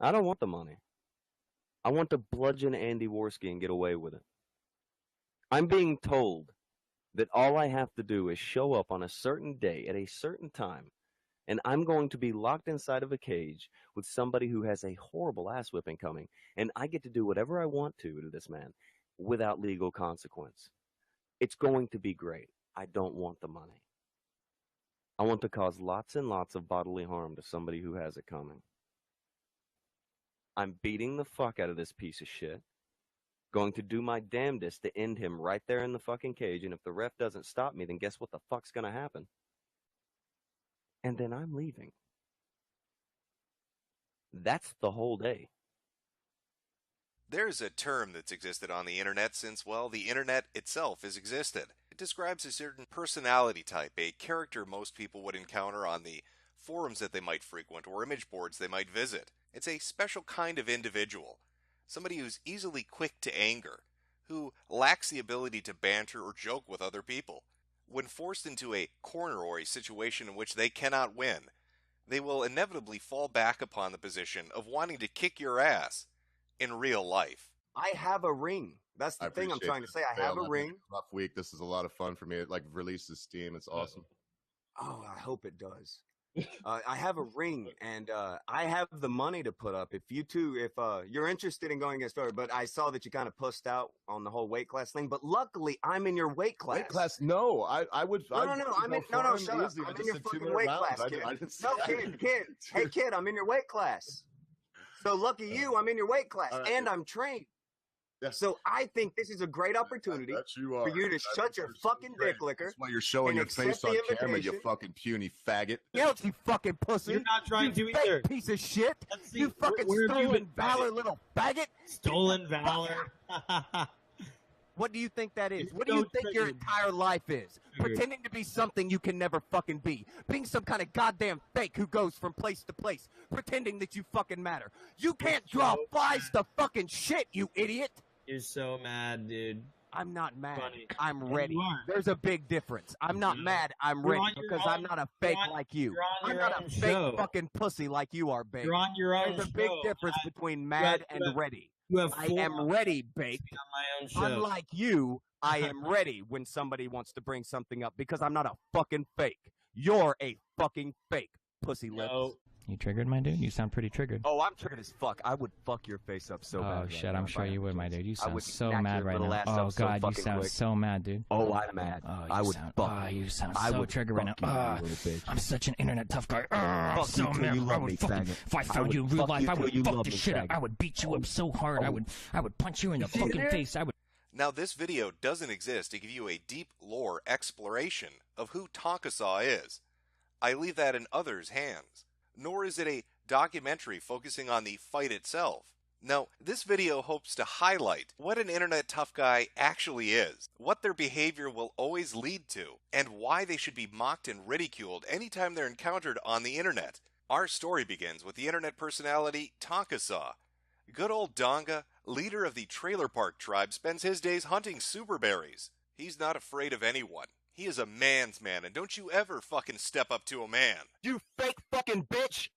I don't want the money. I want to bludgeon Andy Worski and get away with it. I'm being told that all I have to do is show up on a certain day at a certain time, and I'm going to be locked inside of a cage with somebody who has a horrible ass whipping coming, and I get to do whatever I want to this man without legal consequence. It's going to be great. I don't want the money. I want to cause lots and lots of bodily harm to somebody who has it coming. I'm beating the fuck out of this piece of shit. Going to do my damnedest to end him right there in the fucking cage, and if the ref doesn't stop me, then guess what the fuck's gonna happen? And then I'm leaving. That's the whole day. There's a term that's existed on the internet since, well, the internet itself has existed. It describes a certain personality type, a character most people would encounter on the forums that they might frequent or image boards they might visit. It's a special kind of individual. Somebody who's easily quick to anger, who lacks the ability to banter or joke with other people. When forced into a corner or a situation in which they cannot win, they will inevitably fall back upon the position of wanting to kick your ass in real life. I have a ring. That's the thing I'm trying to say. I have a ring. Rough week. This is a lot of fun for me. It like releases steam. It's awesome. Oh, I hope it does. I have a ring, and I have the money to put up. If you two, if you're interested in going against Story, but I saw that you kind of pussed out on the whole weight class thing. But luckily, I'm in your weight class. Weight class? No, I would. No, I'm in. No, shut up. I'm in your fucking weight class, kid. No, kid. Hey, kid, I'm in your weight class. So lucky you, I'm in your weight class, and I'm trained. Yeah. So I think this is a great opportunity for you to shut your fucking dick licker. That's why you're showing your face on camera, you fucking puny faggot. Yeah, you fucking pussy. You're not trying to either. Piece of shit. You fucking stolen valor, little faggot. Stolen valor. What do you think that is? What do you think your entire life is? Pretending to be something you can never fucking be. Being some kind of goddamn fake who goes from place to place. Pretending that you fucking matter. You can't draw flies to fucking shit, you idiot. You're so mad, dude. I'm not mad. I'm ready. There's a big difference. I'm not mad. I'm ready because I'm not a fake like you. I'm not a fake fucking pussy like you are, babe. You're on your own show. There's a big difference between mad and ready. I am ready, Bake. Unlike you, I am ready when somebody wants to bring something up because I'm not a fucking fake. You're a fucking fake, pussy lips. No. You triggered, my dude? You sound pretty triggered. Oh, I'm triggered as fuck. I would fuck your face up so bad. Oh, shit, I'm sure you would, my dude. You sound so smack mad your right little now. ass Oh, up so God, you fucking sound quick. so mad, dude. Oh, I'm mad. Oh, I would fuck you sound I so would triggered right now. fuck you, you little bitch. I'm such an internet tough guy. I'm Fuck so you till mad. you I love would me, fucking, faggot. if I found you in real life, I would fuck the shit faggot. out. I would beat you up so hard. I would punch you in the fucking face. I would. Now, this video doesn't exist to give you a deep lore exploration of who Tonkasaw is. I leave that in others' hands. Nor is it a documentary focusing on the fight itself. No, this video hopes to highlight what an internet tough guy actually is, what their behavior will always lead to, and why they should be mocked and ridiculed anytime they're encountered on the internet. Our story begins with the internet personality Tonkasaw. Good old Donga, leader of the Trailer Park Tribe, spends his days hunting superberries. He's not afraid of anyone. He is a man's man, and don't you ever fucking step up to a man. You fake fucking bitch.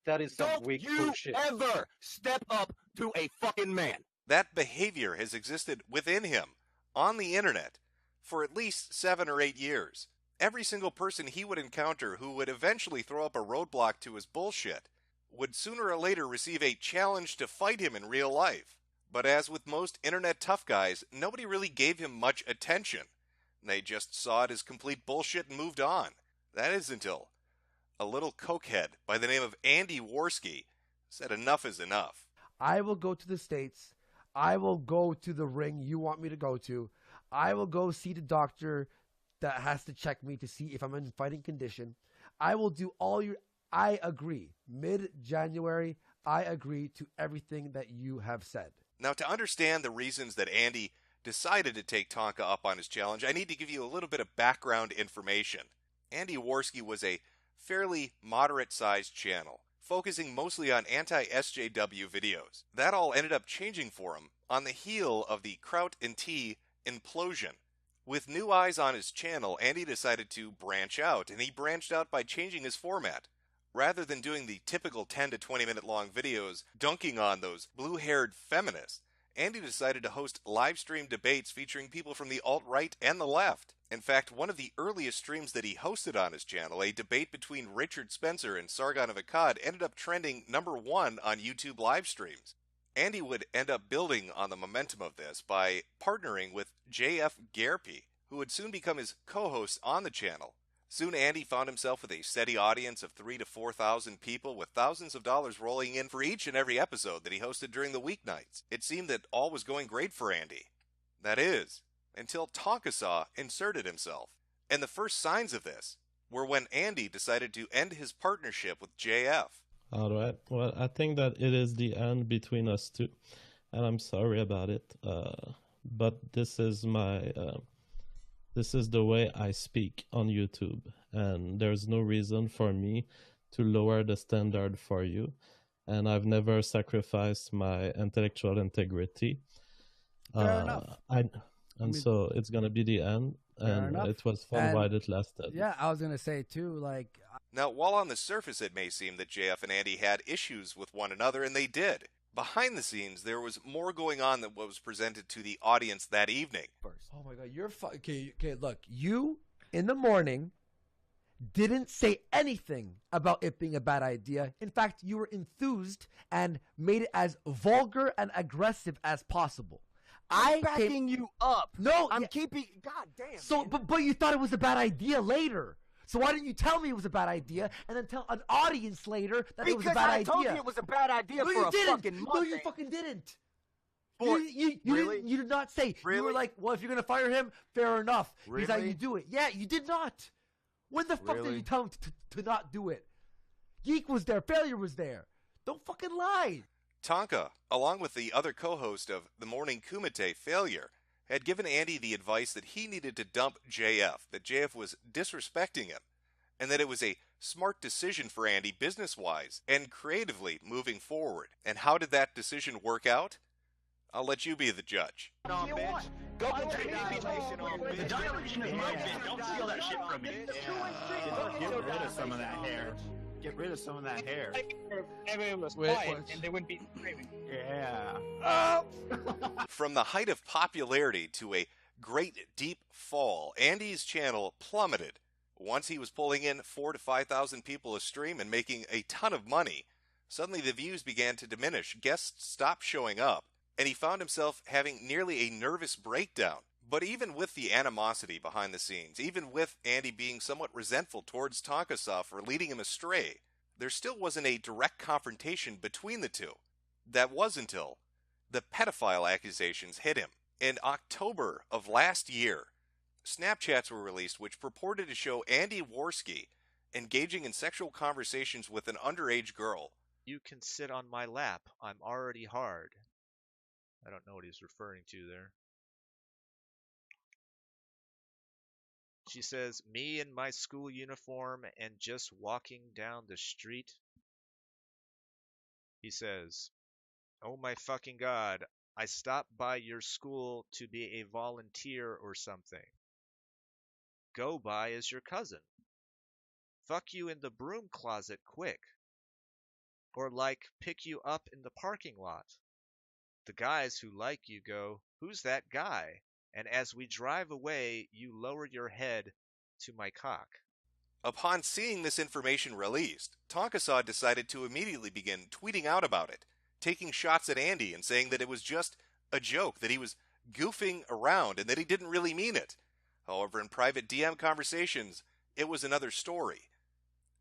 That is some weak bullshit. Don't you ever step up to a fucking man. That behavior has existed within him, on the internet, for at least 7 or 8 years. Every single person he would encounter who would eventually throw up a roadblock to his bullshit would sooner or later receive a challenge to fight him in real life. But as with most internet tough guys, nobody really gave him much attention. They just saw it as complete bullshit and moved on. That is until a little cokehead by the name of Andy Worski said enough is enough. I will go to the States. I will go to the ring you want me to go to. I will go see the doctor that has to check me to see if I'm in fighting condition. I will do all your... I agree. Mid-January, I agree to everything that you have said. Now, to understand the reasons that Andy decided to take Tonka up on his challenge, I need to give you a little bit of background information. Andy Worski was a fairly moderate-sized channel, focusing mostly on anti-SJW videos. That all ended up changing for him on the heel of the Kraut and T implosion. With new eyes on his channel, Andy decided to branch out, and he branched out by changing his format. Rather than doing the typical 10 to 20 minute long videos dunking on those blue-haired feminists, Andy decided to host live stream debates featuring people from the alt-right and the left. In fact, one of the earliest streams that he hosted on his channel, a debate between Richard Spencer and Sargon of Akkad, ended up trending #1 on YouTube live streams. Andy would end up building on the momentum of this by partnering with J.F. Garpy, who would soon become his co-host on the channel. Soon Andy found himself with a steady audience of 3,000 to 4,000 people, with thousands of dollars rolling in for each and every episode that he hosted during the weeknights. It seemed that all was going great for Andy. That is, until Tonkasaw inserted himself. And the first signs of this were when Andy decided to end his partnership with JF. All right. Well, I think that it is the end between us two, and I'm sorry about it. But this is this is the way I speak on YouTube, and there's no reason for me to lower the standard for you. And I've never sacrificed my intellectual integrity. Fair enough. So it's gonna be the end, and enough. it was fun while it lasted. Yeah, I was gonna say too, like. Now, while on the surface it may seem that JF and Andy had issues with one another, and they did, behind the scenes there was more going on than what was presented to the audience that evening. Oh my God, you're okay. Look, you in the morning didn't say anything about it being a bad idea. In fact, you were enthused and made it as vulgar and aggressive as possible. I'm backing you up. No, I'm keeping. God damn. So, man. but you thought it was a bad idea later. So why didn't you tell me it was a bad idea and then tell an audience later that it was a bad idea? Because I told you it was a bad idea no, for you a didn't. fucking month. No, you fucking didn't. Really? You did not say. Really? You were like, well, if you're going to fire him, fair enough. Here's how Really? you do it. Yeah, you did not. When the fuck did Really? you tell him to not do it? Geek was there. Failure was there. Don't fucking lie. Tonka, along with the other co-host of The Morning Kumite, Failure, had given Andy the advice that he needed to dump JF, that JF was disrespecting him, and that it was a smart decision for Andy business-wise and creatively moving forward. And how did that decision work out? I'll let you be the judge. No, bitch. Go put your dilation on, bitch. The dilation is my bit. Don't steal that shit from me. Get rid of some of that hair. Get rid of some of that hair. Everyone was quiet and they wouldn't be screaming. Yeah. From the height of popularity to a great deep fall, Andy's channel plummeted. Once he was pulling in 4,000 to 5,000 people a stream and making a ton of money, suddenly the views began to diminish, guests stopped showing up, and he found himself having nearly a nervous breakdown. But even with the animosity behind the scenes, even with Andy being somewhat resentful towards Tonkasaw for leading him astray, there still wasn't a direct confrontation between the two. That was until the pedophile accusations hit him. In October of last year, Snapchats were released which purported to show Andy Worski engaging in sexual conversations with an underage girl. You can sit on my lap. I'm already hard. I don't know what he's referring to there. She says, me in my school uniform and just walking down the street. He says, oh my fucking God, I stopped by your school to be a volunteer or something. Go by as your cousin. Fuck you in the broom closet quick. Or like, pick you up in the parking lot. The guys who like you go, who's that guy? And as we drive away, you lower your head to my cock. Upon seeing this information released, Tonkasaw decided to immediately begin tweeting out about it, taking shots at Andy and saying that it was just a joke, that he was goofing around and that he didn't really mean it. However, in private DM conversations, it was another story.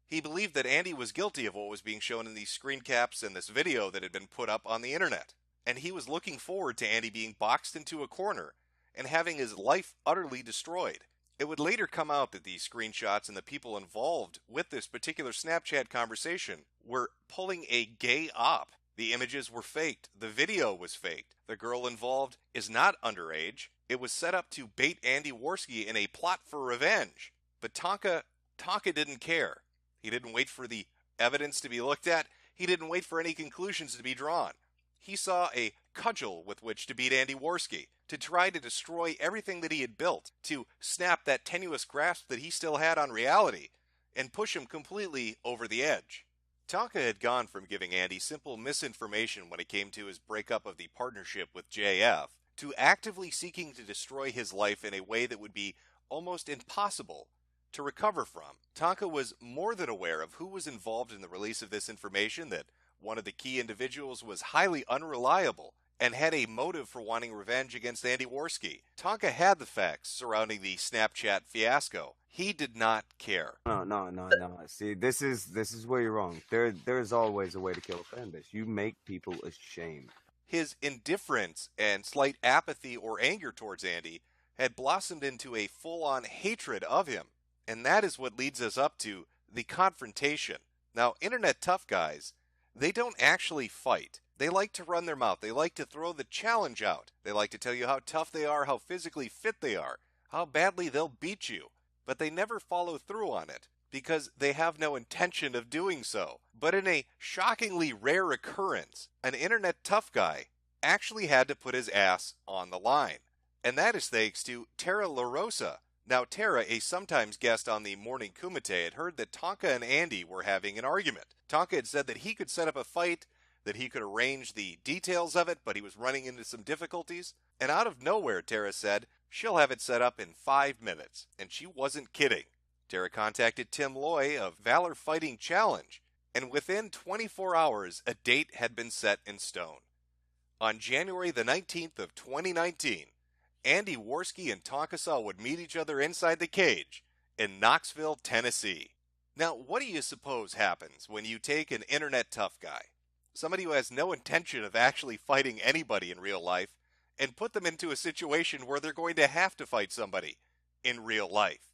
He believed that Andy was guilty of what was being shown in these screen caps and this video that had been put up on the internet, and he was looking forward to Andy being boxed into a corner and having his life utterly destroyed. It would later come out that these screenshots and the people involved with this particular Snapchat conversation were pulling a gay op. The images were faked. The video was faked. The girl involved is not underage. It was set up to bait Andy Worski in a plot for revenge. But Tonka didn't care. He didn't wait for the evidence to be looked at. He didn't wait for any conclusions to be drawn. He saw a cudgel with which to beat Andy Worski, to try to destroy everything that he had built, to snap that tenuous grasp that he still had on reality. and push him completely over the edge. Tonka had gone from giving Andy simple misinformation when it came to his breakup of the partnership with JF to actively seeking to destroy his life in a way that would be almost impossible to recover from. Tonka was more than aware of who was involved in the release of this information, that one of the key individuals was highly unreliable and had a motive for wanting revenge against Andy Worski. Tonka had the facts surrounding the Snapchat fiasco. He did not care. No. See, this is where you're wrong. There's always a way to kill a fan base. You make people ashamed. His indifference and slight apathy or anger towards Andy had blossomed into a full-on hatred of him. And that is what leads us up to the confrontation. Now, internet tough guys, they don't actually fight. They like to run their mouth. They like to throw the challenge out. They like to tell you how tough they are, how physically fit they are, how badly they'll beat you. But they never follow through on it because they have no intention of doing so. But in a shockingly rare occurrence, an internet tough guy actually had to put his ass on the line. And that is thanks to Tara LaRosa. Now, Tara, a sometimes guest on the Morning Kumite, had heard that Tonka and Andy were having an argument. Tonka had said that he could set up a fight, that he could arrange the details of it, but he was running into some difficulties. And out of nowhere, Tara said she'll have it set up in 5 minutes. And she wasn't kidding. Tara contacted Tim Loy of Valor Fighting Challenge, and within 24 hours, a date had been set in stone. On January the 19th of 2019, Andy Worski and Tonkasaw would meet each other inside the cage in Knoxville, Tennessee. Now, what do you suppose happens when you take an internet tough guy, somebody who has no intention of actually fighting anybody in real life, and put them into a situation where they're going to have to fight somebody in real life?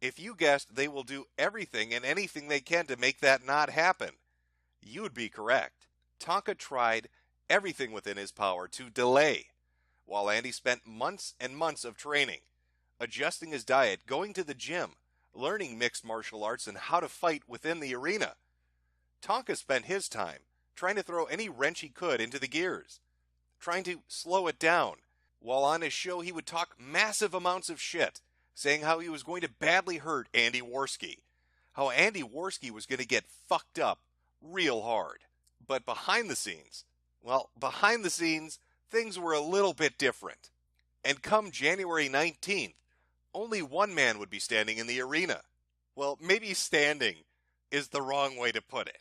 If you guessed they will do everything and anything they can to make that not happen, you'd be correct. Tonka tried everything within his power to delay, while Andy spent months and months of training, adjusting his diet, going to the gym, learning mixed martial arts and how to fight within the arena. Tonka spent his time trying to throw any wrench he could into the gears, trying to slow it down, while on his show he would talk massive amounts of shit, saying how he was going to badly hurt Andy Worski, how Andy Worski was going to get fucked up real hard. But behind the scenes, things were a little bit different. And come January 19th, only one man would be standing in the arena. Well, maybe standing is the wrong way to put it.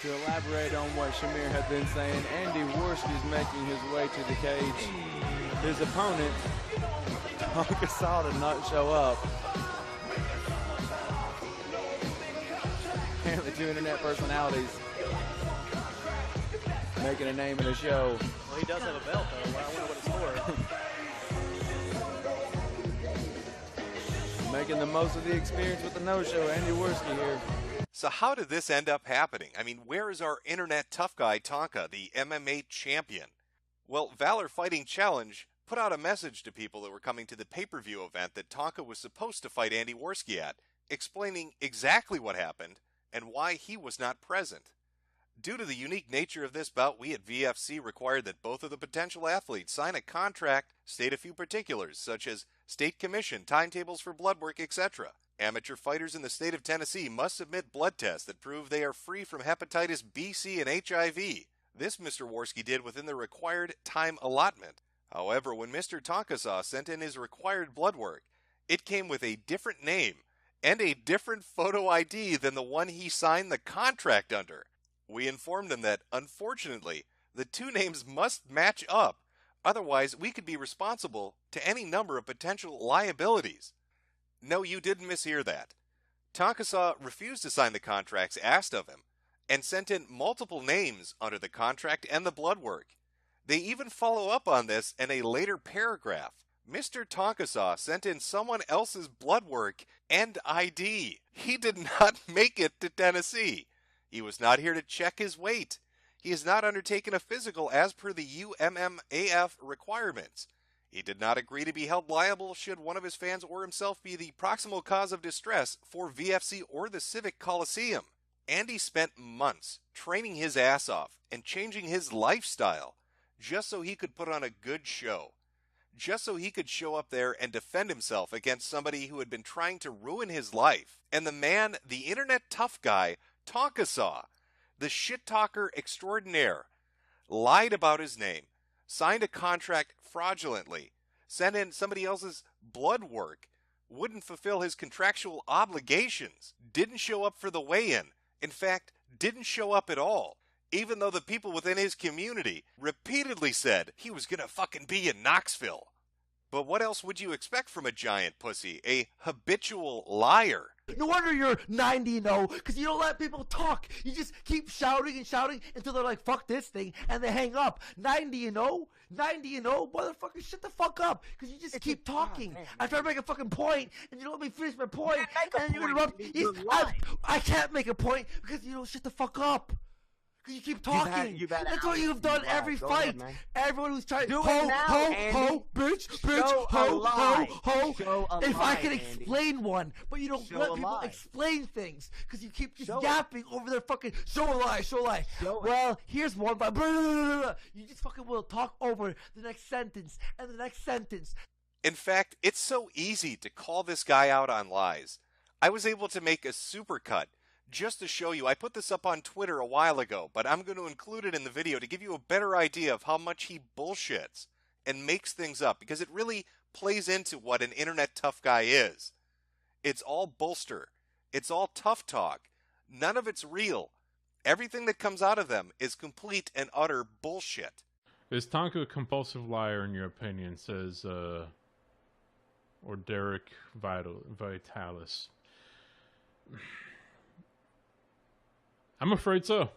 To elaborate on what Shamir had been saying, Andy Worski is making his way to the cage. His opponent, Tonkasaw, did not show up. Apparently 2 internet personalities making a name in the show. Well, he does have a belt, though. I wonder what it's for. Making the most of the experience with the no-show. Andy Worski here. So how did this end up happening? I mean, where is our internet tough guy Tonka, the MMA champion? Well, Valor Fighting Challenge put out a message to people that were coming to the pay-per-view event that Tonka was supposed to fight Andy Worski at, explaining exactly what happened and why he was not present. Due to the unique nature of this bout, we at VFC required that both of the potential athletes sign a contract, state a few particulars, such as state commission, timetables for blood work, etc. Amateur fighters in the state of Tennessee must submit blood tests that prove they are free from hepatitis B, C, and HIV. This Mr. Worski did within the required time allotment. However, when Mr. Tonkasaw sent in his required blood work, it came with a different name and a different photo ID than the one he signed the contract under. We informed him that, unfortunately, the two names must match up, otherwise we could be responsible to any number of potential liabilities. No, you didn't mishear that. Tonkasaw refused to sign the contracts asked of him, and sent in multiple names under the contract and the blood work. They even follow up on this in a later paragraph. Mr. Tonkasaw sent in someone else's blood work and ID. He did not make it to Tennessee. He was not here to check his weight. He has not undertaken a physical as per the UMMAF requirements. He did not agree to be held liable should one of his fans or himself be the proximal cause of distress for VFC or the Civic Coliseum. Andy spent months training his ass off and changing his lifestyle just so he could put on a good show. just so he could show up there and defend himself against somebody who had been trying to ruin his life. And the man, the internet tough guy, Tonkasaw, the shit talker extraordinaire, lied about his name, signed a contract fraudulently, sent in somebody else's blood work, wouldn't fulfill his contractual obligations, didn't show up for the weigh-in, in fact, didn't show up at all, even though the people within his community repeatedly said he was gonna fucking be in Knoxville. But what else would you expect from a giant pussy? A habitual liar. No wonder you're 90-0, because you don't let people talk. You just keep shouting and shouting until they're like, fuck this thing, and they hang up. 90-0? 90-0? Motherfucker, shut the fuck up, because you just keep talking. I try to make a fucking point, and you don't let me finish my point, and you interrupt. I can't make a point, because you don't shut the fuck up. Because you keep talking. That's what you've done every fight. Everyone who's trying to bitch, ho. If I can explain one, but you don't let people explain things because you keep just yapping over their fucking show a lie. Well, here's one, but you just fucking will talk over the next sentence and the next sentence. In fact, it's so easy to call this guy out on lies. I was able to make a supercut just to show you. I put this up on Twitter a while ago, but I'm going to include it in the video to give you a better idea of how much he bullshits and makes things up, because it really plays into what an internet tough guy is. It's all bolster. It's all tough talk. None of it's real. Everything that comes out of them is complete and utter bullshit. Is Tonka a compulsive liar in your opinion, says, or Derek Vitalis? I'm afraid so.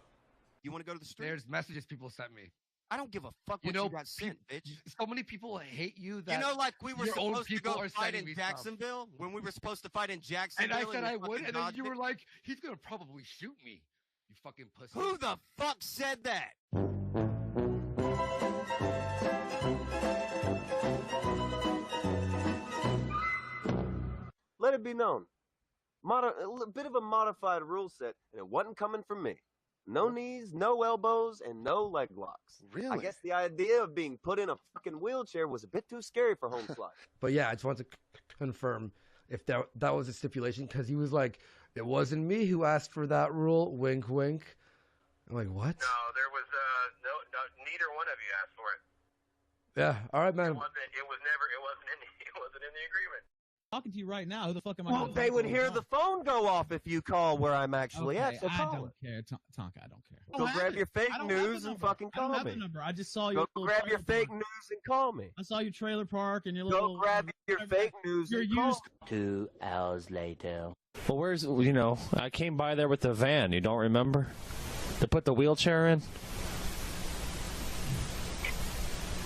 You want to go to the street? There's messages people sent me. I don't give a fuck what you got sent, bitch. So many people hate you that like we were supposed to go fight in me Jacksonville when we were supposed to fight in Jacksonville. And I said I would, and then you were like, he's gonna probably shoot me. You fucking pussy. Who the fuck said that? Let it be known. A bit of a modified rule set, and it wasn't coming from me. No knees, no elbows, and no leg locks. Really? I guess the idea of being put in a fucking wheelchair was a bit too scary for Holmes' life. But yeah, I just want to confirm if that was a stipulation, because he was like, it wasn't me who asked for that rule, wink, wink. I'm like, what? No, there was, neither one of you asked for it. Yeah, all right, man. It wasn't in the agreement. Talking to you right now. Who the fuck am I? Well, they would hear the phone go off if you call where I'm actually at. So I call don't it. care, Tonka. I don't care. Go grab your fake news and fucking call me. I just saw you. Go grab your fake news and call me. I saw your trailer park and your Go little. grab your fake news and call me. 2 hours later. Well, where's, I came by there with the van. You don't remember? To put the wheelchair in?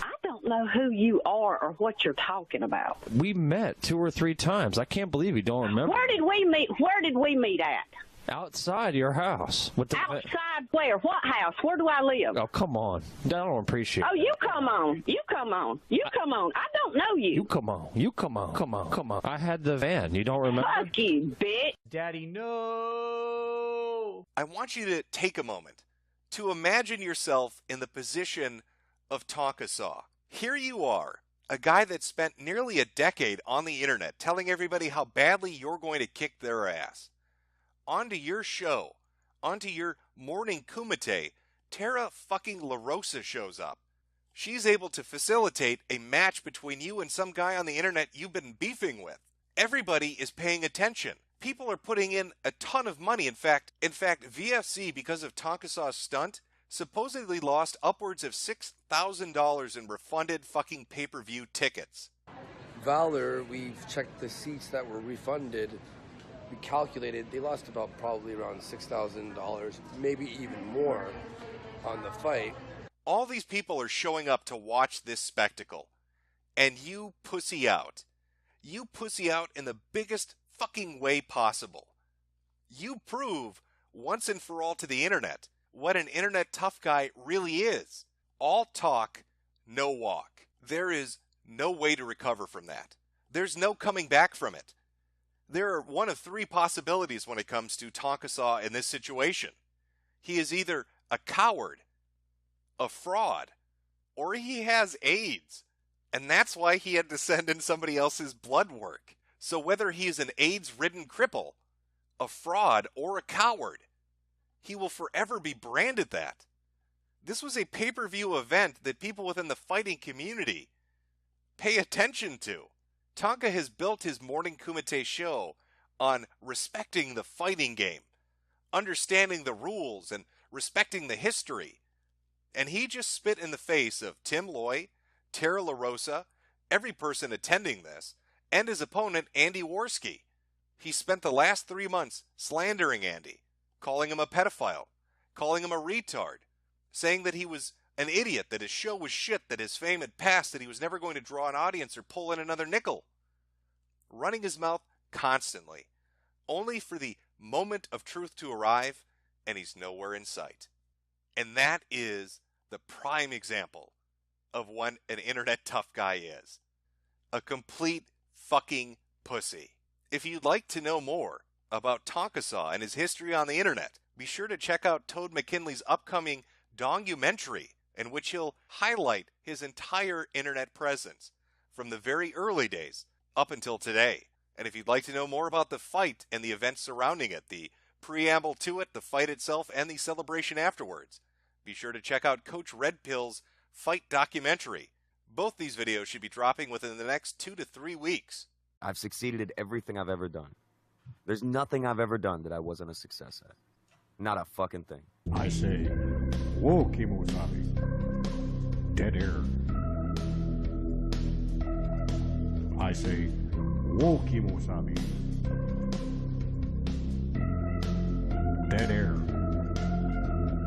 I don't know who you are or what you're talking about. We met 2 or 3 times. I can't believe you don't remember. Where did we meet? Where did we meet at? Outside your house. With the Outside where? What house? Where do I live? Oh, come on. I don't appreciate Oh, that. you come on. You come on. You come on. I don't know you. You come on. You come on. Come on. Come on. I had the van. You don't remember? Fuck you, bitch. Daddy, no. I want you to take a moment to imagine yourself in the position of Tonkasaw. Here you are, a guy that spent nearly a decade on the internet telling everybody how badly you're going to kick their ass. Onto your show, onto your morning kumite, Tara fucking LaRosa shows up. She's able to facilitate a match between you and some guy on the internet you've been beefing with. Everybody is paying attention. People are putting in a ton of money. In fact, VFC, because of Tonkasaw's stunt, supposedly lost upwards of $6,000 in refunded fucking pay-per-view tickets. Valor, we've checked the seats that were refunded. We calculated they lost about probably around $6,000, maybe even more on the fight. All these people are showing up to watch this spectacle, and you pussy out. You pussy out in the biggest fucking way possible. You prove once and for all to the internet what an internet tough guy really is. All talk, no walk. There is no way to recover from that. There's no coming back from it. There are one of 3 possibilities when it comes to Tonkasaw in this situation. He is either a coward, a fraud, or he has AIDS. And that's why he had to send in somebody else's blood work. So whether he is an AIDS-ridden cripple, a fraud, or a coward, he will forever be branded that. This was a pay-per-view event that people within the fighting community pay attention to. Tonka has built his Morning Kumite show on respecting the fighting game, understanding the rules, and respecting the history. And he just spit in the face of Tim Loy, Tara LaRosa, every person attending this, and his opponent, Andy Worski. He spent the last 3 months slandering Andy, calling him a pedophile, calling him a retard, saying that he was an idiot, that his show was shit, that his fame had passed, that he was never going to draw an audience or pull in another nickel. Running his mouth constantly, only for the moment of truth to arrive, and he's nowhere in sight. And that is the prime example of what an internet tough guy is. A complete fucking pussy. If you'd like to know more about Tonkasaw and his history on the internet, be sure to check out Toad McKinley's upcoming documentary, in which he'll highlight his entire internet presence from the very early days up until today. And if you'd like to know more about the fight and the events surrounding it, the preamble to it, the fight itself, and the celebration afterwards, be sure to check out Coach Red Pill's fight documentary. Both these videos should be dropping within the next 2 to 3 weeks. I've succeeded at everything I've ever done. There's nothing I've ever done that I wasn't a success at. Not a fucking thing. I say, whoa, Kimosabe. Dead air. I say, whoa, Kimosabe. Dead air.